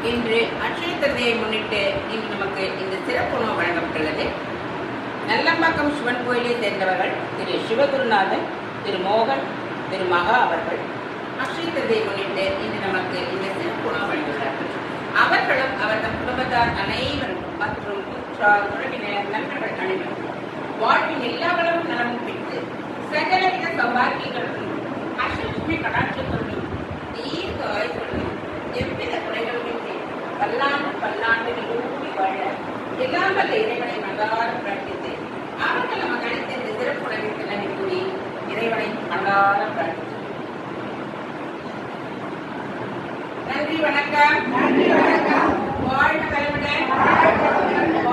இன்று அட்சய திருதியை முன்னிட்டு இன்று நமக்கு இந்த சிறப்பு உணவு வழங்கப்பட்டுள்ளது. நல்லம்பாக்கம் சிவன் கோயிலை சேர்ந்தவர்கள் திரு சிவகுருநாதன், திரு மோகன், திரு மகா அவர்கள் அட்சய திருதியை முன்னிட்டு இன்று நமக்கு இந்த சிறப்பு உணவு வழங்குகிறார்கள். அவர்களும் அவர்கள் குடும்பத்தார் அனைவரும் மற்றும் உறவினர் நண்பர்கள் அனைவரும் வாழ்வின் எல்லா வளமும் நலமும் பெற்று சகலவித சௌபாக்கியங்களும் அஷ்டலட்சுமி கடாட்சத்துடன் தீர்க்க ஆயுளுடன் எவ்வித குறைகளுமின்றி பல்லாண்டு நிரூபி வாழ எல்லாம் வல்ல இறைவனை மனதார பிரார்த்தித்து அவர்கள் நமக்கு அளித்த இந்த சிறப்பு உணவிற்கு நன்றி கூறி இறைவனை மனதார பிரார்த்தித்து நன்றி வணக்கம். வாழ்க வளமுடன்.